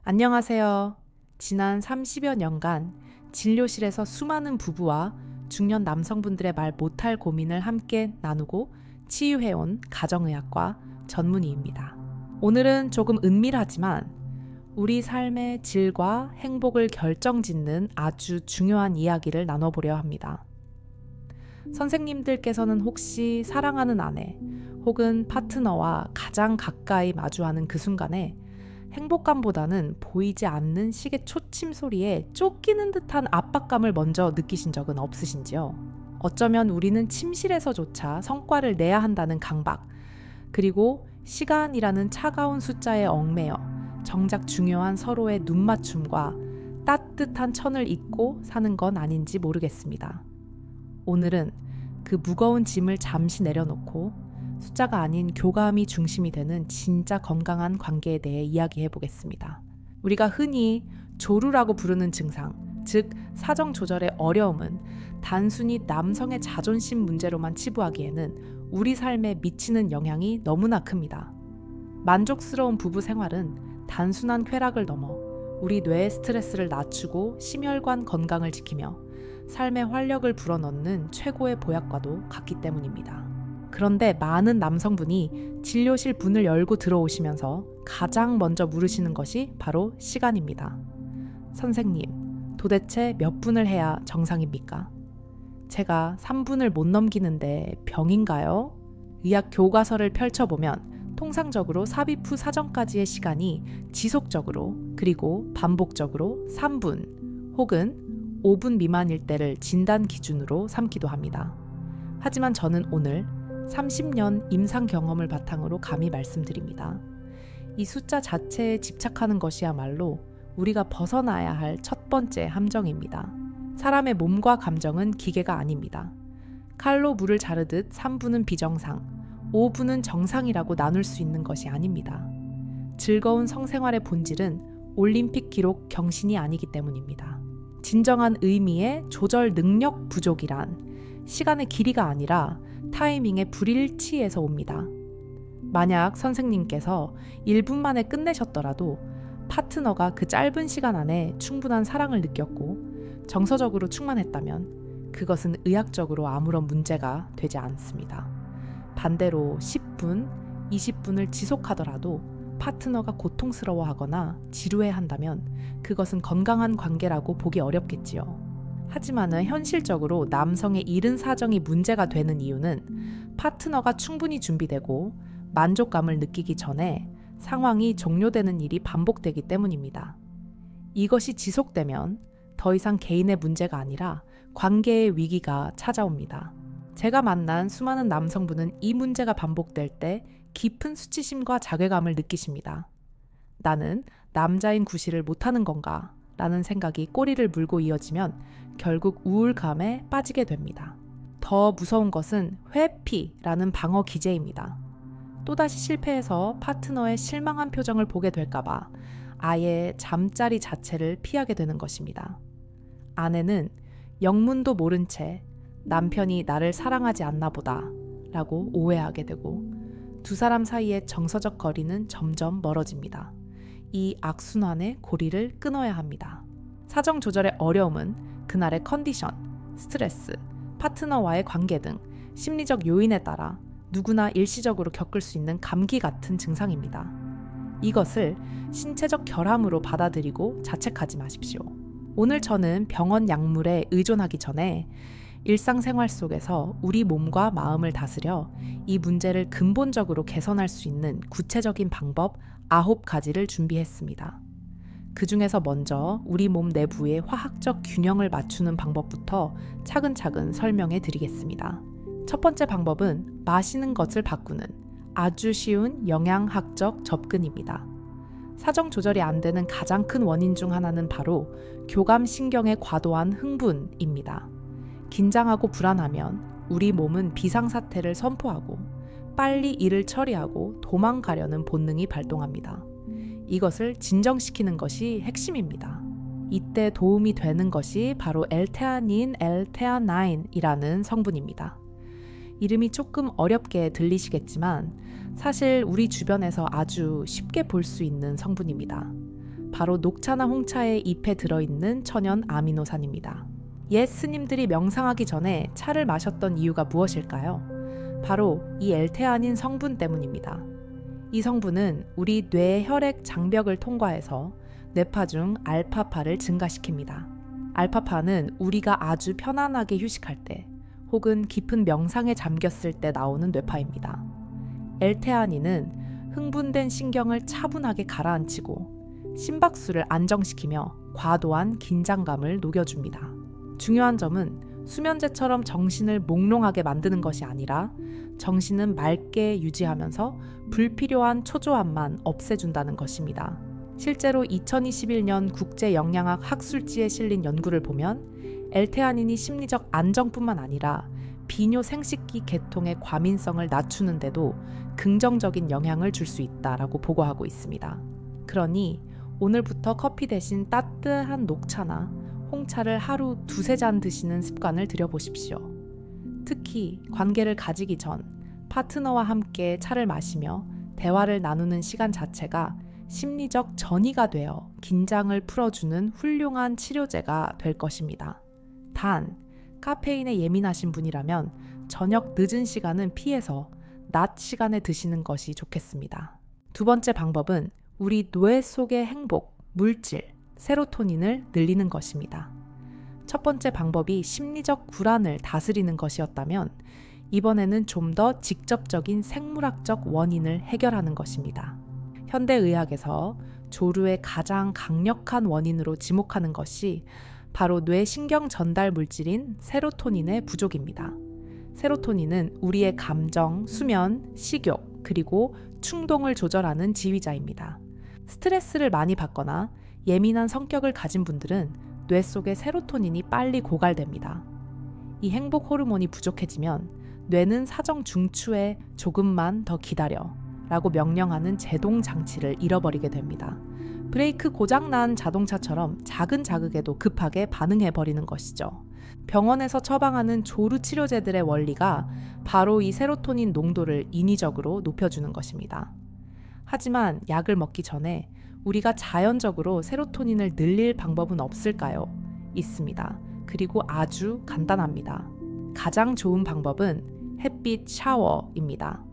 안녕하세요. 지난 30여 년간 진료실에서 수많은 부부와 중년 남성분들의 말 못할 고민을 함께 나누고 치유해온 가정의학과 전문의입니다. 오늘은 조금 은밀하지만 우리 삶의 질과 행복을 결정짓는 아주 중요한 이야기를 나눠보려 합니다. 선생님들께서는 혹시 사랑하는 아내 혹은 파트너와 가장 가까이 마주하는 그 순간에 행복감보다는 보이지 않는 시계 초침 소리에 쫓기는 듯한 압박감을 먼저 느끼신 적은 없으신지요? 어쩌면 우리는 침실에서조차 성과를 내야 한다는 강박, 그리고 시간이라는 차가운 숫자에 얽매여 정작 중요한 서로의 눈맞춤과 따뜻한 천을 잊고 사는 건 아닌지 모르겠습니다. 오늘은 그 무거운 짐을 잠시 내려놓고 숫자가 아닌 교감이 중심이 되는 진짜 건강한 관계에 대해 이야기해 보겠습니다. 우리가 흔히 조루라고 부르는 증상, 즉 사정 조절의 어려움은 단순히 남성의 자존심 문제로만 치부하기에는 우리 삶에 미치는 영향이 너무나 큽니다. 만족스러운 부부 생활은 단순한 쾌락을 넘어 우리 뇌의 스트레스를 낮추고 심혈관 건강을 지키며 삶의 활력을 불어넣는 최고의 보약과도 같기 때문입니다. 그런데 많은 남성분이 진료실 문을 열고 들어오시면서 가장 먼저 물으시는 것이 바로 시간입니다. 선생님, 도대체 몇 분을 해야 정상입니까? 제가 3분을 못 넘기는데 병인가요? 의학 교과서를 펼쳐보면 통상적으로 삽입 후 사정까지의 시간이 지속적으로 그리고 반복적으로 3분 혹은 5분 미만일 때를 진단 기준으로 삼기도 합니다. 하지만 저는 오늘 30년 임상 경험을 바탕으로 감히 말씀드립니다. 이 숫자 자체에 집착하는 것이야말로 우리가 벗어나야 할 첫 번째 함정입니다. 사람의 몸과 감정은 기계가 아닙니다. 칼로 물을 자르듯 3분은 비정상, 5분은 정상이라고 나눌 수 있는 것이 아닙니다. 즐거운 성생활의 본질은 올림픽 기록 경신이 아니기 때문입니다. 진정한 의미의 조절 능력 부족이란 시간의 길이가 아니라 타이밍의 불일치에서 옵니다. 만약 선생님께서 1분 만에 끝내셨더라도 파트너가 그 짧은 시간 안에 충분한 사랑을 느꼈고 정서적으로 충만했다면 그것은 의학적으로 아무런 문제가 되지 않습니다. 반대로 10분, 20분을 지속하더라도 파트너가 고통스러워하거나 지루해한다면 그것은 건강한 관계라고 보기 어렵겠지요. 하지만은 현실적으로 남성의 이른 사정이 문제가 되는 이유는 파트너가 충분히 준비되고 만족감을 느끼기 전에 상황이 종료되는 일이 반복되기 때문입니다. 이것이 지속되면 더 이상 개인의 문제가 아니라 관계의 위기가 찾아옵니다. 제가 만난 수많은 남성분은 이 문제가 반복될 때 깊은 수치심과 자괴감을 느끼십니다. 나는 남자인 구실을 못하는 건가? 라는 생각이 꼬리를 물고 이어지면 결국 우울감에 빠지게 됩니다. 더 무서운 것은 회피라는 방어 기제입니다. 또다시 실패해서 파트너의 실망한 표정을 보게 될까봐 아예 잠자리 자체를 피하게 되는 것입니다. 아내는 영문도 모른 채 남편이 나를 사랑하지 않나 보다 라고 오해하게 되고 두 사람 사이의 정서적 거리는 점점 멀어집니다. 이 악순환의 고리를 끊어야 합니다. 사정 조절의 어려움은 그날의 컨디션, 스트레스, 파트너와의 관계 등 심리적 요인에 따라 누구나 일시적으로 겪을 수 있는 감기 같은 증상입니다. 이것을 신체적 결함으로 받아들이고 자책하지 마십시오. 오늘 저는 병원 약물에 의존하기 전에 일상생활 속에서 우리 몸과 마음을 다스려 이 문제를 근본적으로 개선할 수 있는 구체적인 방법 9가지를 준비했습니다. 그 중에서 먼저 우리 몸 내부의 화학적 균형을 맞추는 방법부터 차근차근 설명해 드리겠습니다. 첫 번째 방법은 마시는 것을 바꾸는 아주 쉬운 영양학적 접근입니다. 사정 조절이 안 되는 가장 큰 원인 중 하나는 바로 교감신경의 과도한 흥분입니다. 긴장하고 불안하면 우리 몸은 비상사태를 선포하고 빨리 일을 처리하고 도망가려는 본능이 발동합니다. 이것을 진정시키는 것이 핵심입니다. 이때 도움이 되는 것이 바로 L-테아닌, L-테아나인이라는 성분입니다. 이름이 조금 어렵게 들리시겠지만 사실 우리 주변에서 아주 쉽게 볼 수 있는 성분입니다. 바로 녹차나 홍차의 잎에 들어있는 천연 아미노산입니다. 옛 스님들이 명상하기 전에 차를 마셨던 이유가 무엇일까요? 바로 이 엘테아닌 성분 때문입니다. 이 성분은 우리 뇌의 혈액 장벽을 통과해서 뇌파 중 알파파를 증가시킵니다. 알파파는 우리가 아주 편안하게 휴식할 때 혹은 깊은 명상에 잠겼을 때 나오는 뇌파입니다. 엘테아닌은 흥분된 신경을 차분하게 가라앉히고 심박수를 안정시키며 과도한 긴장감을 녹여줍니다. 중요한 점은 수면제처럼 정신을 몽롱하게 만드는 것이 아니라 정신은 맑게 유지하면서 불필요한 초조함만 없애준다는 것입니다. 실제로 2021년 국제영양학 학술지에 실린 연구를 보면 엘테아닌이 심리적 안정뿐만 아니라 비뇨 생식기 계통의 과민성을 낮추는 데도 긍정적인 영향을 줄 수 있다라고 보고하고 있습니다. 그러니 오늘부터 커피 대신 따뜻한 녹차나 홍차를 하루 2-3잔 드시는 습관을 들여보십시오. 특히 관계를 가지기 전 파트너와 함께 차를 마시며 대화를 나누는 시간 자체가 심리적 전이가 되어 긴장을 풀어주는 훌륭한 치료제가 될 것입니다. 단, 카페인에 예민하신 분이라면 저녁 늦은 시간은 피해서 낮 시간에 드시는 것이 좋겠습니다. 두 번째 방법은 우리 뇌 속의 행복, 물질, 세로토닌을 늘리는 것입니다. 첫 번째 방법이 심리적 불안을 다스리는 것이었다면 이번에는 좀 더 직접적인 생물학적 원인을 해결하는 것입니다. 현대의학에서 조류의 가장 강력한 원인으로 지목하는 것이 바로 뇌 신경 전달 물질인 세로토닌의 부족입니다. 세로토닌은 우리의 감정, 수면, 식욕, 그리고 충동을 조절하는 지휘자입니다. 스트레스를 많이 받거나 예민한 성격을 가진 분들은 뇌 속에 세로토닌이 빨리 고갈됩니다. 이 행복 호르몬이 부족해지면 뇌는 사정 중추에 조금만 더 기다려 라고 명령하는 제동 장치를 잃어버리게 됩니다. 브레이크 고장난 자동차처럼 작은 자극에도 급하게 반응해버리는 것이죠. 병원에서 처방하는 조루 치료제들의 원리가 바로 이 세로토닌 농도를 인위적으로 높여주는 것입니다. 하지만 약을 먹기 전에 우리가 자연적으로 세로토닌을 늘릴 방법은 없을까요? 있습니다. 그리고 아주 간단합니다. 가장 좋은 방법은 햇빛 샤워입니다.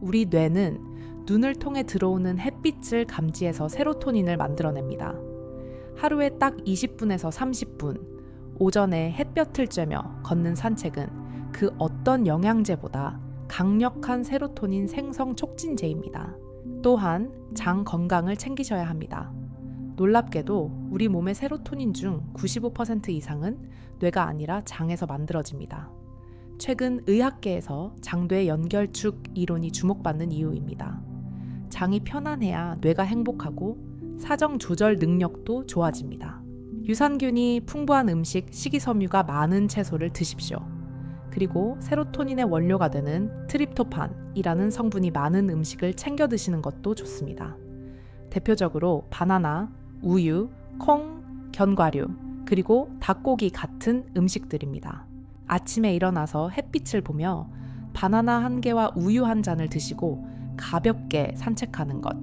우리 뇌는 눈을 통해 들어오는 햇빛을 감지해서 세로토닌을 만들어냅니다. 하루에 딱 20분에서 30분, 오전에 햇볕을 쬐며 걷는 산책은 그 어떤 영양제보다 강력한 세로토닌 생성 촉진제입니다. 또한 장 건강을 챙기셔야 합니다. 놀랍게도 우리 몸의 세로토닌 중 95% 이상은 뇌가 아니라 장에서 만들어집니다. 최근 의학계에서 장뇌 연결축 이론이 주목받는 이유입니다. 장이 편안해야 뇌가 행복하고 사정 조절 능력도 좋아집니다. 유산균이 풍부한 음식, 식이섬유가 많은 채소를 드십시오. 그리고 세로토닌의 원료가 되는 트립토판이라는 성분이 많은 음식을 챙겨 드시는 것도 좋습니다. 대표적으로 바나나, 우유, 콩, 견과류, 그리고 닭고기 같은 음식들입니다. 아침에 일어나서 햇빛을 보며 바나나 1개와 우유 1잔을 드시고 가볍게 산책하는 것.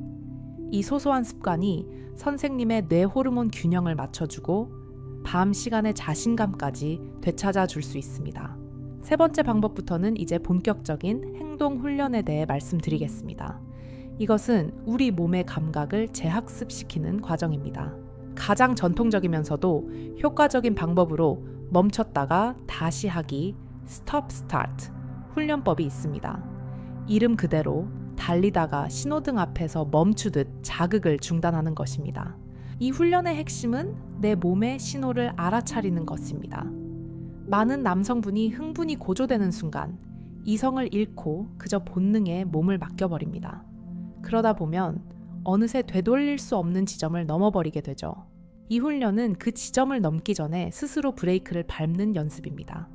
이 소소한 습관이 선생님의 뇌 호르몬 균형을 맞춰주고 밤 시간의 자신감까지 되찾아 줄 수 있습니다. 세 번째 방법부터는 이제 본격적인 행동 훈련에 대해 말씀드리겠습니다. 이것은 우리 몸의 감각을 재학습시키는 과정입니다. 가장 전통적이면서도 효과적인 방법으로 멈췄다가 다시 하기, 스톱 스타트 훈련법이 있습니다. 이름 그대로 달리다가 신호등 앞에서 멈추듯 자극을 중단하는 것입니다. 이 훈련의 핵심은 내 몸의 신호를 알아차리는 것입니다. 많은 남성분이 흥분이 고조되는 순간 이성을 잃고 그저 본능에 몸을 맡겨버립니다. 그러다 보면 어느새 되돌릴 수 없는 지점을 넘어버리게 되죠. 이 훈련은 그 지점을 넘기 전에 스스로 브레이크를 밟는 연습입니다.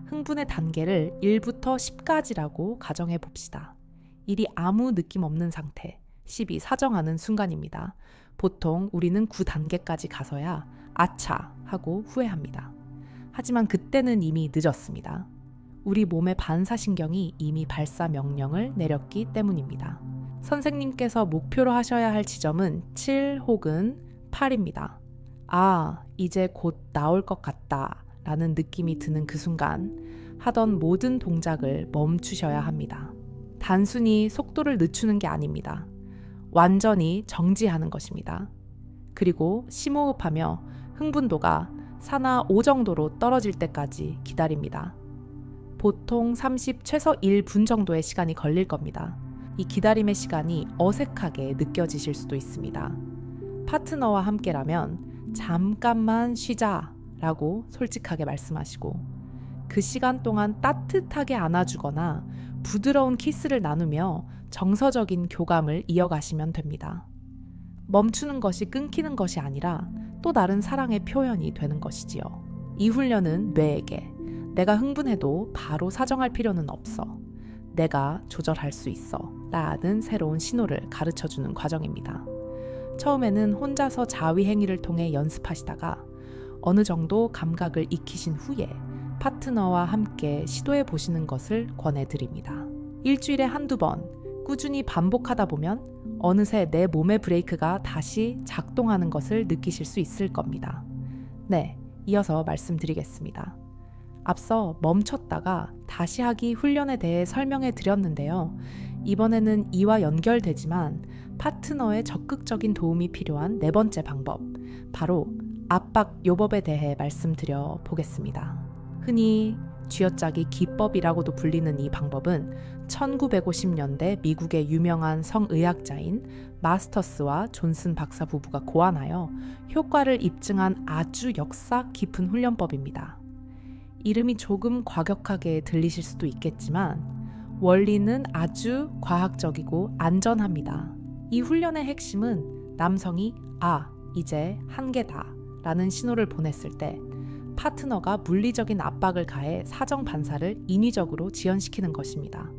흥분의 단계를 1부터 10까지라고 가정해 봅시다. 1이 아무 느낌 없는 상태, 10이 사정하는 순간입니다. 보통 우리는 9단계까지 가서야 아차 하고 후회합니다. 하지만 그때는 이미 늦었습니다. 우리 몸의 반사신경이 이미 발사 명령을 내렸기 때문입니다. 선생님께서 목표로 하셔야 할 지점은 7 혹은 팔입니다. 아, 이제 곧 나올 것 같다 라는 느낌이 드는 그 순간 하던 모든 동작을 멈추셔야 합니다. 단순히 속도를 늦추는 게 아닙니다. 완전히 정지하는 것입니다. 그리고 심호흡하며 흥분도가 사나 5 정도로 떨어질 때까지 기다립니다. 보통 30 최소 1분 정도의 시간이 걸릴 겁니다. 이 기다림의 시간이 어색하게 느껴지실 수도 있습니다. 파트너와 함께라면 잠깐만 쉬자 라고 솔직하게 말씀하시고 그 시간 동안 따뜻하게 안아주거나 부드러운 키스를 나누며 정서적인 교감을 이어가시면 됩니다. 멈추는 것이 끊기는 것이 아니라 또 다른 사랑의 표현이 되는 것이지요. 이 훈련은 뇌에게 내가 흥분해도 바로 사정할 필요는 없어. 내가 조절할 수 있어. 라는 새로운 신호를 가르쳐주는 과정입니다. 처음에는 혼자서 자위 행위를 통해 연습하시다가 어느 정도 감각을 익히신 후에 파트너와 함께 시도해 보시는 것을 권해드립니다. 일주일에 한두 번 꾸준히 반복하다 보면 어느새 내 몸의 브레이크가 다시 작동하는 것을 느끼실 수 있을 겁니다. 네, 이어서 말씀드리겠습니다. 앞서 멈췄다가 다시 하기 훈련에 대해 설명해 드렸는데요. 이번에는 이와 연결되지만 파트너의 적극적인 도움이 필요한 4번째 방법, 바로 압박 요법에 대해 말씀드려 보겠습니다. 흔히 쥐어짜기 기법이라고도 불리는 이 방법은 1950년대 미국의 유명한 성의학자인 마스터스와 존슨 박사 부부가 고안하여 효과를 입증한 아주 역사 깊은 훈련법입니다. 이름이 조금 과격하게 들리실 수도 있겠지만 원리는 아주 과학적이고 안전합니다. 이 훈련의 핵심은 남성이 이제 한계다 라는 신호를 보냈을 때 파트너가 물리적인 압박을 가해 사정 반사를 인위적으로 지연시키는 것입니다.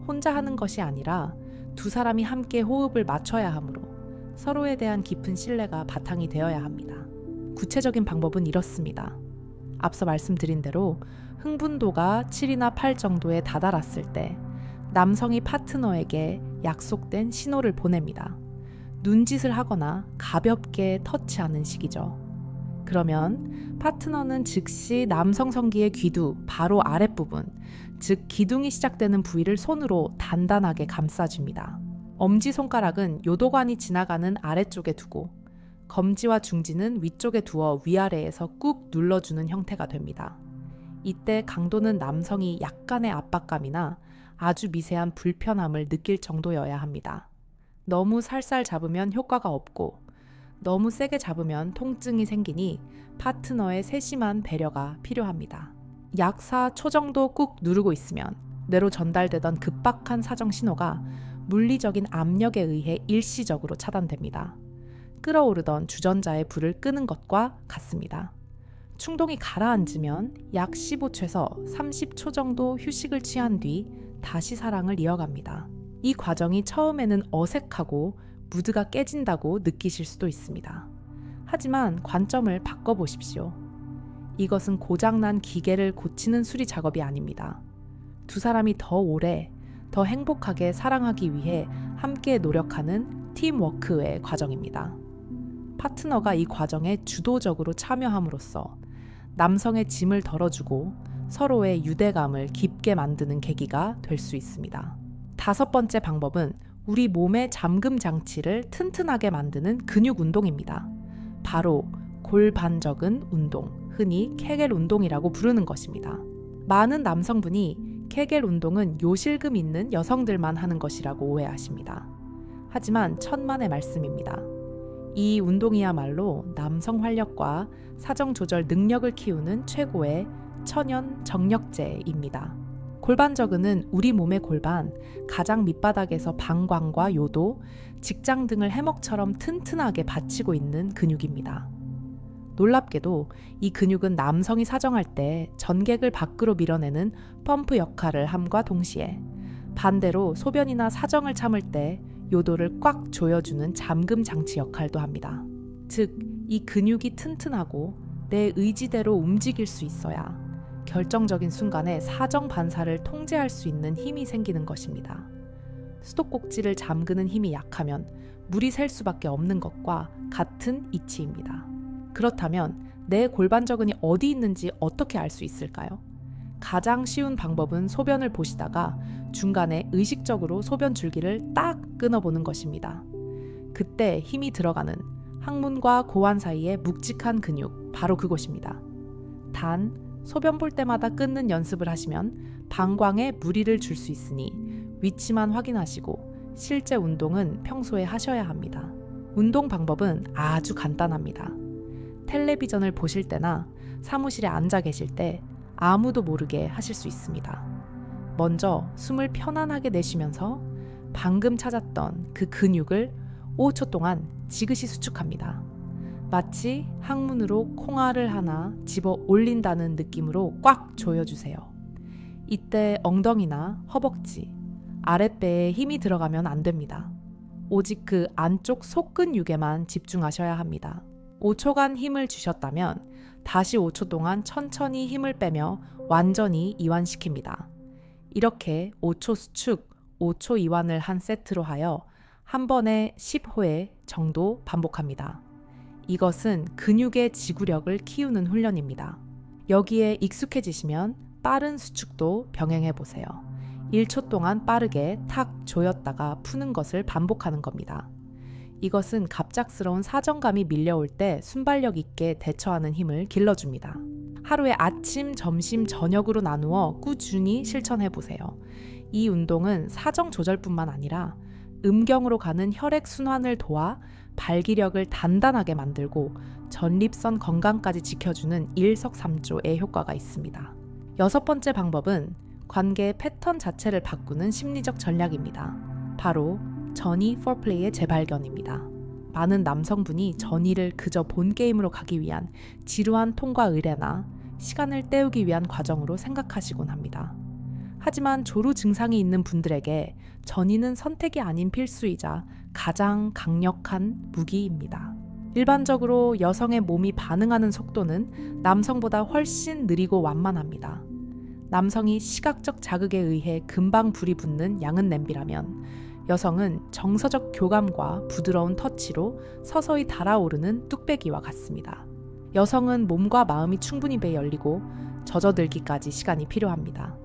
혼자 하는 것이 아니라 두 사람이 함께 호흡을 맞춰야 하므로 서로에 대한 깊은 신뢰가 바탕이 되어야 합니다. 구체적인 방법은 이렇습니다. 앞서 말씀드린 대로 흥분도가 7이나 8 정도에 다다랐을 때 남성이 파트너에게 약속된 신호를 보냅니다. 눈짓을 하거나 가볍게 터치하는 식이죠. 그러면 파트너는 즉시 남성 성기의 귀두 바로 아랫부분, 즉 기둥이 시작되는 부위를 손으로 단단하게 감싸줍니다. 엄지손가락은 요도관이 지나가는 아래쪽에 두고 검지와 중지는 위쪽에 두어 위아래에서 꾹 눌러주는 형태가 됩니다. 이때 강도는 남성이 약간의 압박감이나 아주 미세한 불편함을 느낄 정도여야 합니다. 너무 살살 잡으면 효과가 없고 너무 세게 잡으면 통증이 생기니 파트너의 세심한 배려가 필요합니다. 약 4초 정도 꾹 누르고 있으면 뇌로 전달되던 급박한 사정 신호가 물리적인 압력에 의해 일시적으로 차단됩니다. 끓어오르던 주전자의 불을 끄는 것과 같습니다. 충동이 가라앉으면 약 15초에서 30초 정도 휴식을 취한 뒤 다시 사랑을 이어갑니다. 이 과정이 처음에는 어색하고 무드가 깨진다고 느끼실 수도 있습니다. 하지만 관점을 바꿔보십시오. 이것은 고장난 기계를 고치는 수리 작업이 아닙니다. 두 사람이 더 오래, 더 행복하게 사랑하기 위해 함께 노력하는 팀워크의 과정입니다. 파트너가 이 과정에 주도적으로 참여함으로써 남성의 짐을 덜어주고 서로의 유대감을 깊게 만드는 계기가 될 수 있습니다. 5번째 방법은 우리 몸의 잠금 장치를 튼튼하게 만드는 근육 운동입니다. 바로 골반적은 운동, 흔히 케겔 운동이라고 부르는 것입니다. 많은 남성분이 케겔 운동은 요실금 있는 여성들만 하는 것이라고 오해하십니다. 하지만 천만의 말씀입니다. 이 운동이야말로 남성 활력과 사정 조절 능력을 키우는 최고의 천연 정력제입니다. 골반저근은 우리 몸의 골반, 가장 밑바닥에서 방광과 요도, 직장 등을 해먹처럼 튼튼하게 받치고 있는 근육입니다. 놀랍게도 이 근육은 남성이 사정할 때 전객을 밖으로 밀어내는 펌프 역할을 함과 동시에 반대로 소변이나 사정을 참을 때 요도를 꽉 조여주는 잠금 장치 역할도 합니다. 즉, 이 근육이 튼튼하고 내 의지대로 움직일 수 있어야 결정적인 순간에 사정 반사를 통제할 수 있는 힘이 생기는 것입니다. 수도꼭지를 잠그는 힘이 약하면 물이 셀 수밖에 없는 것과 같은 이치입니다. 그렇다면 내 골반저근이 어디 있는지 어떻게 알 수 있을까요? 가장 쉬운 방법은 소변을 보시다가 중간에 의식적으로 소변 줄기를 딱 끊어보는 것입니다. 그때 힘이 들어가는 항문과 고환 사이의 묵직한 근육, 바로 그곳입니다. 단, 소변 볼 때마다 끊는 연습을 하시면 방광에 무리를 줄 수 있으니 위치만 확인하시고 실제 운동은 평소에 하셔야 합니다. 운동 방법은 아주 간단합니다. 텔레비전을 보실 때나 사무실에 앉아 계실 때 아무도 모르게 하실 수 있습니다. 먼저 숨을 편안하게 내쉬면서 방금 찾았던 그 근육을 5초 동안 지그시 수축합니다. 마치 항문으로 콩알을 하나 집어 올린다는 느낌으로 꽉 조여주세요. 이때 엉덩이나 허벅지, 아랫배에 힘이 들어가면 안 됩니다. 오직 그 안쪽 속근육에만 집중하셔야 합니다. 5초간 힘을 주셨다면 다시 5초 동안 천천히 힘을 빼며 완전히 이완시킵니다. 이렇게 5초 수축, 5초 이완을 한 세트로 하여 한 번에 10회 정도 반복합니다. 이것은 근육의 지구력을 키우는 훈련입니다. 여기에 익숙해지시면 빠른 수축도 병행해 보세요. 1초 동안 빠르게 탁 조였다가 푸는 것을 반복하는 겁니다. 이것은 갑작스러운 사정감이 밀려올 때 순발력 있게 대처하는 힘을 길러줍니다. 하루에 아침, 점심, 저녁으로 나누어 꾸준히 실천해 보세요. 이 운동은 사정 조절뿐만 아니라 음경으로 가는 혈액 순환을 도와 발기력을 단단하게 만들고 전립선 건강까지 지켜주는 일석삼조의 효과가 있습니다. 6번째 방법은 관계의 패턴 자체를 바꾸는 심리적 전략입니다. 바로 전이 포플레이의 재발견입니다. 많은 남성분이 전이를 그저 본 게임으로 가기 위한 지루한 통과 의례나 시간을 때우기 위한 과정으로 생각하시곤 합니다. 하지만 조루 증상이 있는 분들에게 전이는 선택이 아닌 필수이자 가장 강력한 무기입니다. 일반적으로 여성의 몸이 반응하는 속도는 남성보다 훨씬 느리고 완만합니다. 남성이 시각적 자극에 의해 금방 불이 붙는 양은 냄비라면 여성은 정서적 교감과 부드러운 터치로 서서히 달아오르는 뚝배기와 같습니다. 여성은 몸과 마음이 충분히 배 열리고 젖어들기까지 시간이 필요합니다.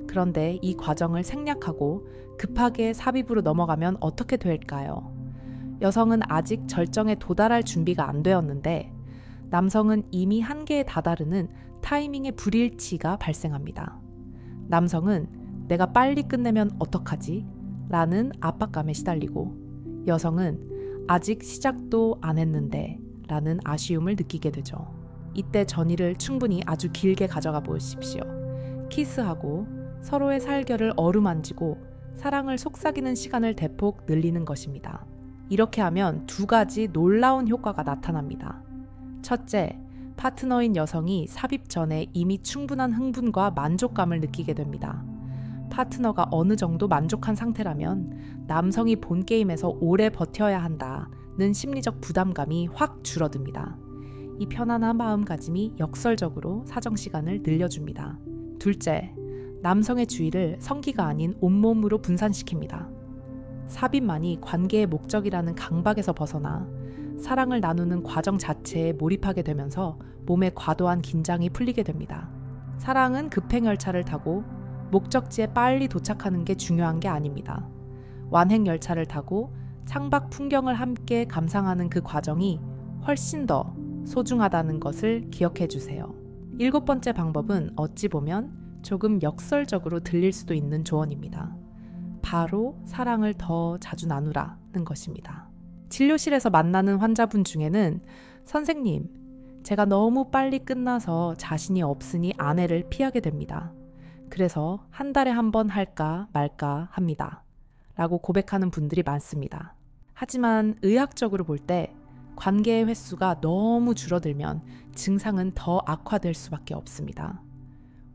그런데 이 과정을 생략하고 급하게 삽입으로 넘어가면 어떻게 될까요? 여성은 아직 절정에 도달할 준비가 안 되었는데 남성은 이미 한계에 다다르는 타이밍의 불일치가 발생합니다. 남성은 내가 빨리 끝내면 어떡하지? 라는 압박감에 시달리고 여성은 아직 시작도 안 했는데 라는 아쉬움을 느끼게 되죠. 이때 전이를 충분히 아주 길게 가져가 보십시오. 키스하고 서로의 살결을 어루만지고 사랑을 속삭이는 시간을 대폭 늘리는 것입니다. 이렇게 하면 2가지 놀라운 효과가 나타납니다. 첫째, 파트너인 여성이 삽입 전에 이미 충분한 흥분과 만족감을 느끼게 됩니다. 파트너가 어느 정도 만족한 상태라면 남성이 본 게임에서 오래 버텨야 한다는 심리적 부담감이 확 줄어듭니다. 이 편안한 마음가짐이 역설적으로 사정시간을 늘려줍니다. 둘째, 남성의 주의를 성기가 아닌 온몸으로 분산시킵니다. 삽입만이 관계의 목적이라는 강박에서 벗어나 사랑을 나누는 과정 자체에 몰입하게 되면서 몸의 과도한 긴장이 풀리게 됩니다. 사랑은 급행열차를 타고 목적지에 빨리 도착하는 게 중요한 게 아닙니다. 완행열차를 타고 창밖 풍경을 함께 감상하는 그 과정이 훨씬 더 소중하다는 것을 기억해 주세요. 7번째 방법은 어찌 보면 조금 역설적으로 들릴 수도 있는 조언입니다. 바로 사랑을 더 자주 나누라는 것입니다. 진료실에서 만나는 환자분 중에는 선생님, 제가 너무 빨리 끝나서 자신이 없으니 아내를 피하게 됩니다. 그래서 한 달에 한 번 할까 말까 합니다. 라고 고백하는 분들이 많습니다. 하지만 의학적으로 볼 때 관계의 횟수가 너무 줄어들면 증상은 더 악화될 수밖에 없습니다.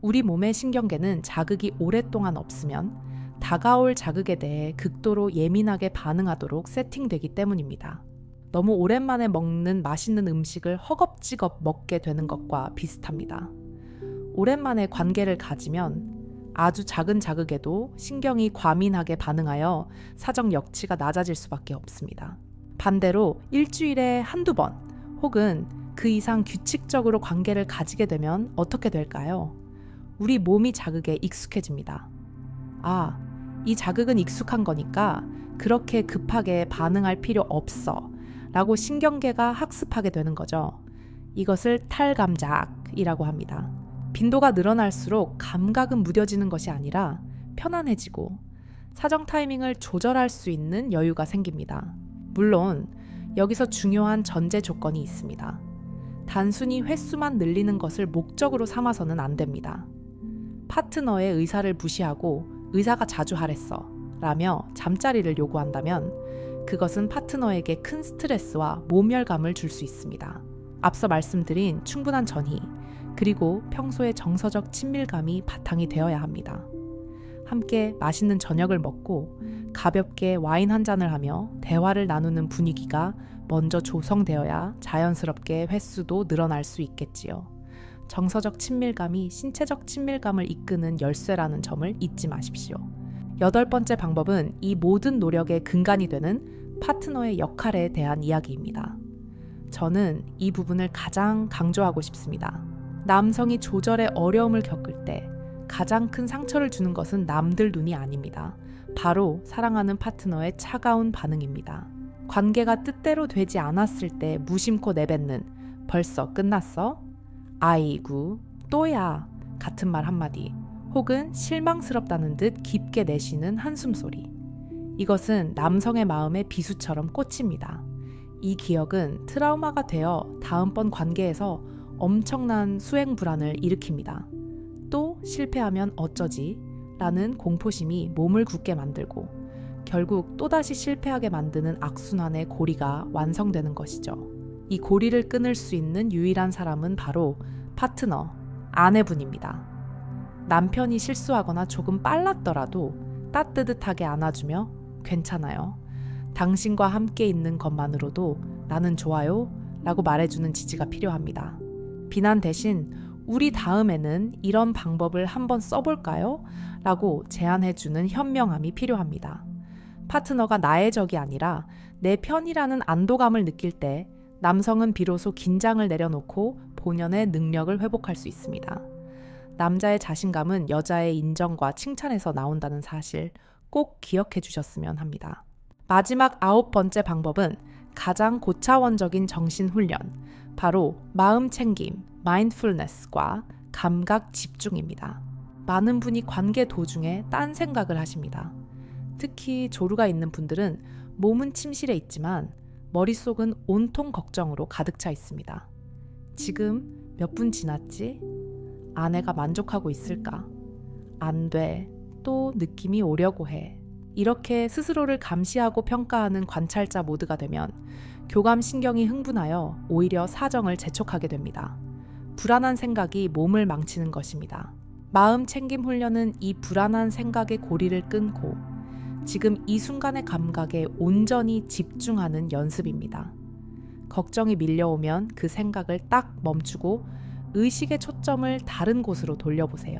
우리 몸의 신경계는 자극이 오랫동안 없으면 다가올 자극에 대해 극도로 예민하게 반응하도록 세팅되기 때문입니다. 너무 오랜만에 먹는 맛있는 음식을 허겁지겁 먹게 되는 것과 비슷합니다. 오랜만에 관계를 가지면 아주 작은 자극에도 신경이 과민하게 반응하여 사정 역치가 낮아질 수밖에 없습니다. 반대로 일주일에 한두 번 혹은 그 이상 규칙적으로 관계를 가지게 되면 어떻게 될까요? 우리 몸이 자극에 익숙해집니다. 아, 이 자극은 익숙한 거니까 그렇게 급하게 반응할 필요 없어 라고 신경계가 학습하게 되는 거죠. 이것을 탈감작이라고 합니다. 빈도가 늘어날수록 감각은 무뎌지는 것이 아니라 편안해지고 사정 타이밍을 조절할 수 있는 여유가 생깁니다. 물론 여기서 중요한 전제 조건이 있습니다. 단순히 횟수만 늘리는 것을 목적으로 삼아서는 안 됩니다. 파트너의 의사를 무시하고 의사가 자주 하랬어 라며 잠자리를 요구한다면 그것은 파트너에게 큰 스트레스와 모멸감을 줄 수 있습니다. 앞서 말씀드린 충분한 전이 그리고 평소의 정서적 친밀감이 바탕이 되어야 합니다. 함께 맛있는 저녁을 먹고 가볍게 와인 한 잔을 하며 대화를 나누는 분위기가 먼저 조성되어야 자연스럽게 횟수도 늘어날 수 있겠지요. 정서적 친밀감이 신체적 친밀감을 이끄는 열쇠라는 점을 잊지 마십시오. 8번째 방법은 이 모든 노력의 근간이 되는 파트너의 역할에 대한 이야기입니다. 저는 이 부분을 가장 강조하고 싶습니다. 남성이 조절에 어려움을 겪을 때 가장 큰 상처를 주는 것은 남들 눈이 아닙니다. 바로 사랑하는 파트너의 차가운 반응입니다. 관계가 뜻대로 되지 않았을 때 무심코 내뱉는 벌써 끝났어? 아이고 또야 같은 말 한마디 혹은 실망스럽다는 듯 깊게 내쉬는 한숨소리. 이것은 남성의 마음의 비수처럼 꽂힙니다. 이 기억은 트라우마가 되어 다음번 관계에서 엄청난 수행 불안을 일으킵니다. 또 실패하면 어쩌지? 라는 공포심이 몸을 굳게 만들고 결국 또다시 실패하게 만드는 악순환의 고리가 완성되는 것이죠. 이 고리를 끊을 수 있는 유일한 사람은 바로 파트너, 아내분입니다. 남편이 실수하거나 조금 빨랐더라도 따뜻하게 안아주며 괜찮아요. 당신과 함께 있는 것만으로도 나는 좋아요 라고 말해주는 지지가 필요합니다. 비난 대신 우리 다음에는 이런 방법을 한번 써볼까요? 라고 제안해주는 현명함이 필요합니다. 파트너가 나의 적이 아니라 내 편이라는 안도감을 느낄 때 남성은 비로소 긴장을 내려놓고 본연의 능력을 회복할 수 있습니다. 남자의 자신감은 여자의 인정과 칭찬에서 나온다는 사실 꼭 기억해 주셨으면 합니다. 마지막 9번째 방법은 가장 고차원적인 정신훈련, 바로 마음 챙김, 마인드풀니스과 감각 집중입니다. 많은 분이 관계 도중에 딴 생각을 하십니다. 특히 조루가 있는 분들은 몸은 침실에 있지만 머릿속은 온통 걱정으로 가득 차 있습니다. 지금 몇 분 지났지? 아내가 만족하고 있을까? 안 돼. 또 느낌이 오려고 해. 이렇게 스스로를 감시하고 평가하는 관찰자 모드가 되면 교감신경이 흥분하여 오히려 사정을 재촉하게 됩니다. 불안한 생각이 몸을 망치는 것입니다. 마음 챙김 훈련은 이 불안한 생각의 고리를 끊고 지금 이 순간의 감각에 온전히 집중하는 연습입니다. 걱정이 밀려오면 그 생각을 딱 멈추고 의식의 초점을 다른 곳으로 돌려보세요.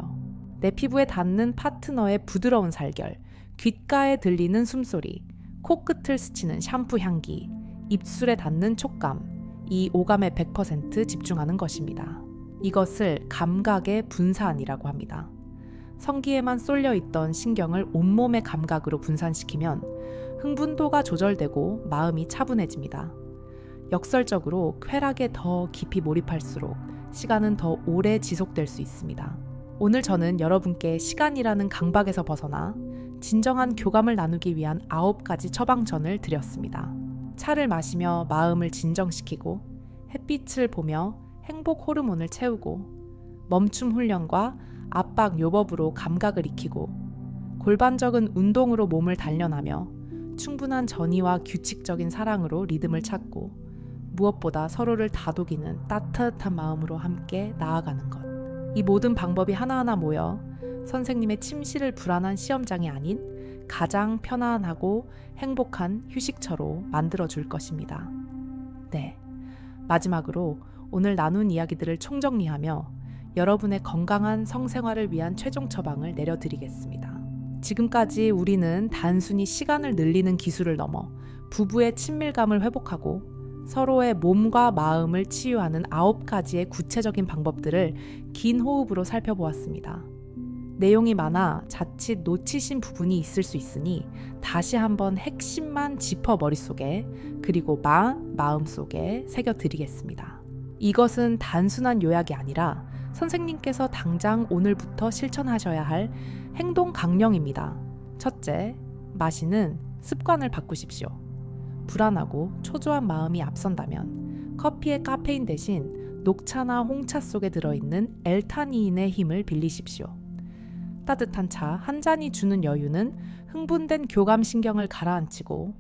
내 피부에 닿는 파트너의 부드러운 살결, 귓가에 들리는 숨소리, 코끝을 스치는 샴푸 향기, 입술에 닿는 촉감, 이 오감에 100% 집중하는 것입니다. 이것을 감각의 분산이라고 합니다. 성기에만 쏠려 있던 신경을 온몸의 감각으로 분산시키면 흥분도가 조절되고 마음이 차분해집니다. 역설적으로 쾌락에 더 깊이 몰입할수록 시간은 더 오래 지속될 수 있습니다. 오늘 저는 여러분께 시간이라는 강박에서 벗어나 진정한 교감을 나누기 위한 9가지 처방전을 드렸습니다. 차를 마시며 마음을 진정시키고 햇빛을 보며 행복 호르몬을 채우고 멈춤 훈련과 압박 요법으로 감각을 익히고 골반적인 운동으로 몸을 단련하며 충분한 전의와 규칙적인 사랑으로 리듬을 찾고 무엇보다 서로를 다독이는 따뜻한 마음으로 함께 나아가는 것. 이 모든 방법이 하나하나 모여 선생님의 침실을 불안한 시험장이 아닌 가장 편안하고 행복한 휴식처로 만들어줄 것입니다. 네, 마지막으로 오늘 나눈 이야기들을 총정리하며 여러분의 건강한 성생활을 위한 최종 처방을 내려드리겠습니다. 지금까지 우리는 단순히 시간을 늘리는 기술을 넘어 부부의 친밀감을 회복하고 서로의 몸과 마음을 치유하는 9가지의 구체적인 방법들을 긴 호흡으로 살펴보았습니다. 내용이 많아 자칫 놓치신 부분이 있을 수 있으니 다시 한번 핵심만 짚어 머릿속에 그리고 마음속에 새겨드리겠습니다. 이것은 단순한 요약이 아니라 선생님께서 당장 오늘부터 실천하셔야 할 행동 강령입니다. 첫째, 마시는 습관을 바꾸십시오. 불안하고 초조한 마음이 앞선다면 커피의 카페인 대신 녹차나 홍차 속에 들어있는 L타니인의 힘을 빌리십시오. 따뜻한 차 한 잔이 주는 여유는 흥분된 교감신경을 가라앉히고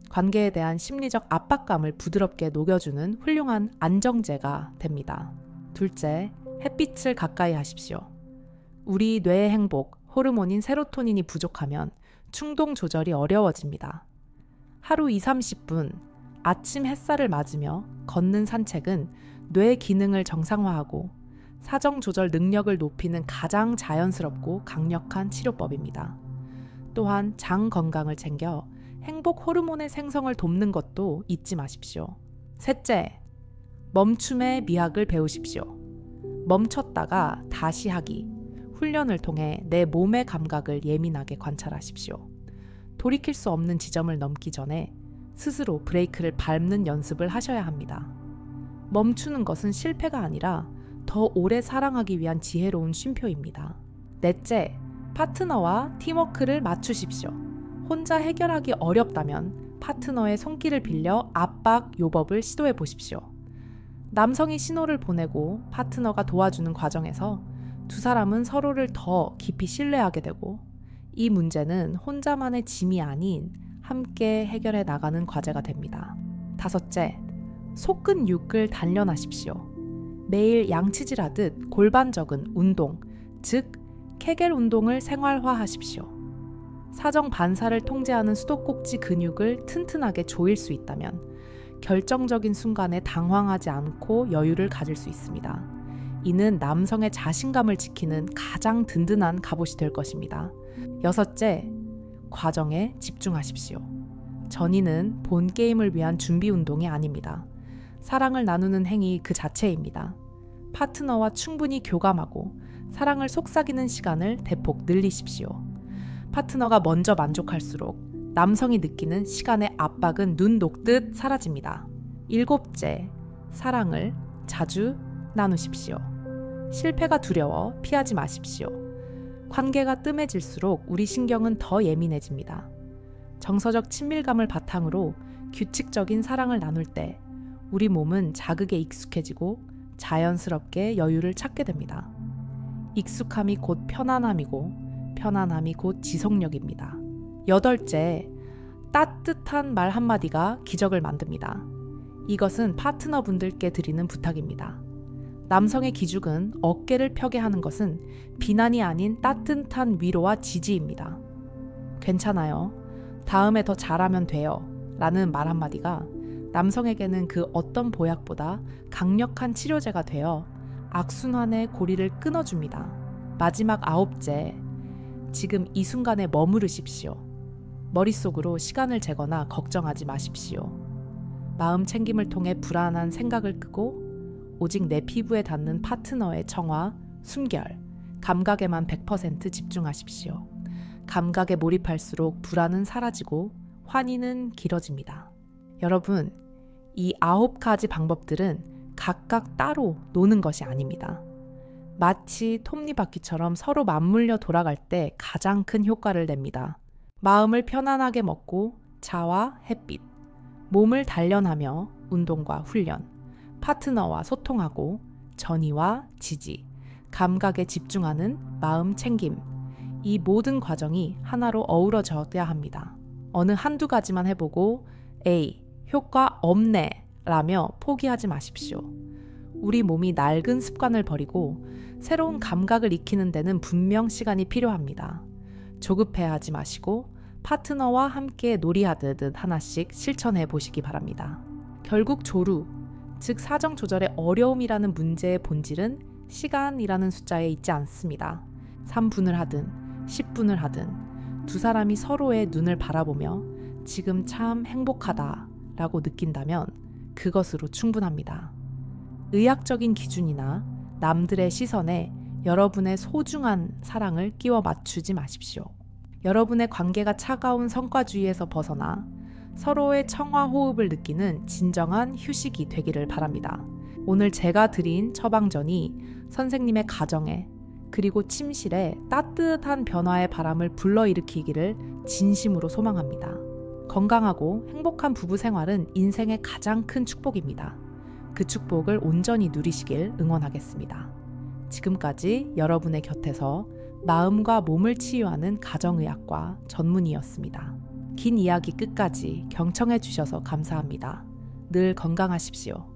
관계에 대한 심리적 압박감을 부드럽게 녹여주는 훌륭한 안정제가 됩니다. 둘째, 햇빛을 가까이 하십시오. 우리 뇌의 행복, 호르몬인 세로토닌이 부족하면 충동 조절이 어려워집니다. 하루 20-30분 아침 햇살을 맞으며 걷는 산책은 뇌 기능을 정상화하고 사정 조절 능력을 높이는 가장 자연스럽고 강력한 치료법입니다. 또한 장 건강을 챙겨 행복 호르몬의 생성을 돕는 것도 잊지 마십시오. 셋째, 멈춤의 미학을 배우십시오. 멈췄다가 다시 하기, 훈련을 통해 내 몸의 감각을 예민하게 관찰하십시오. 돌이킬 수 없는 지점을 넘기 전에 스스로 브레이크를 밟는 연습을 하셔야 합니다. 멈추는 것은 실패가 아니라 더 오래 사랑하기 위한 지혜로운 쉼표입니다. 넷째, 파트너와 팀워크를 맞추십시오. 혼자 해결하기 어렵다면 파트너의 손길을 빌려 압박 요법을 시도해 보십시오. 남성이 신호를 보내고 파트너가 도와주는 과정에서 두 사람은 서로를 더 깊이 신뢰하게 되고 이 문제는 혼자만의 짐이 아닌 함께 해결해 나가는 과제가 됩니다. 다섯째, 속근육을 단련하십시오. 매일 양치질하듯 골반적인 운동, 즉 케겔 운동을 생활화하십시오. 사정 반사를 통제하는 수도꼭지 근육을 튼튼하게 조일 수 있다면 결정적인 순간에 당황하지 않고 여유를 가질 수 있습니다. 이는 남성의 자신감을 지키는 가장 든든한 갑옷이 될 것입니다. 여섯째, 과정에 집중하십시오. 전의는 본 게임을 위한 준비 운동이 아닙니다. 사랑을 나누는 행위 그 자체입니다. 파트너와 충분히 교감하고 사랑을 속삭이는 시간을 대폭 늘리십시오. 파트너가 먼저 만족할수록 남성이 느끼는 시간의 압박은 눈 녹듯 사라집니다. 일곱째, 사랑을 자주 나누십시오. 실패가 두려워 피하지 마십시오. 관계가 뜸해질수록 우리 신경은 더 예민해집니다. 정서적 친밀감을 바탕으로 규칙적인 사랑을 나눌 때 우리 몸은 자극에 익숙해지고 자연스럽게 여유를 찾게 됩니다. 익숙함이 곧 편안함이고 편안함이 곧 지속력입니다. 여덟째, 따뜻한 말 한마디가 기적을 만듭니다. 이것은 파트너분들께 드리는 부탁입니다. 남성의 기죽은 어깨를 펴게 하는 것은 비난이 아닌 따뜻한 위로와 지지입니다. 괜찮아요. 다음에 더 잘하면 돼요. 라는 말 한마디가 남성에게는 그 어떤 보약보다 강력한 치료제가 되어 악순환의 고리를 끊어줍니다. 마지막 9째, 지금 이 순간에 머무르십시오. 머릿속으로 시간을 재거나 걱정하지 마십시오. 마음 챙김을 통해 불안한 생각을 끄고 오직 내 피부에 닿는 파트너의 청화, 숨결, 감각에만 100% 집중하십시오. 감각에 몰입할수록 불안은 사라지고 환희는 길어집니다. 여러분, 이 9가지 방법들은 각각 따로 노는 것이 아닙니다. 마치 톱니바퀴처럼 서로 맞물려 돌아갈 때 가장 큰 효과를 냅니다. 마음을 편안하게 먹고 차와 햇빛, 몸을 단련하며 운동과 훈련, 파트너와 소통하고 전의와 지지, 감각에 집중하는 마음 챙김, 이 모든 과정이 하나로 어우러져야 합니다. 어느 한두 가지만 해보고 에이, 효과 없네 라며 포기하지 마십시오. 우리 몸이 낡은 습관을 버리고 새로운 감각을 익히는 데는 분명 시간이 필요합니다. 조급해하지 마시고 파트너와 함께 놀이하듯 하나씩 실천해 보시기 바랍니다. 결국 조루, 즉 사정 조절의 어려움이라는 문제의 본질은 시간이라는 숫자에 있지 않습니다. 3분을 하든 10분을 하든 두 사람이 서로의 눈을 바라보며 지금 참 행복하다 라고 느낀다면 그것으로 충분합니다. 의학적인 기준이나 남들의 시선에 여러분의 소중한 사랑을 끼워 맞추지 마십시오. 여러분의 관계가 차가운 성과주의에서 벗어나 서로의 청화 호흡을 느끼는 진정한 휴식이 되기를 바랍니다. 오늘 제가 드린 처방전이 선생님의 가정에 그리고 침실에 따뜻한 변화의 바람을 불러일으키기를 진심으로 소망합니다. 건강하고 행복한 부부 생활은 인생의 가장 큰 축복입니다. 그 축복을 온전히 누리시길 응원하겠습니다. 지금까지 여러분의 곁에서 마음과 몸을 치유하는 가정의학과 전문의였습니다. 긴 이야기 끝까지 경청해 주셔서 감사합니다. 늘 건강하십시오.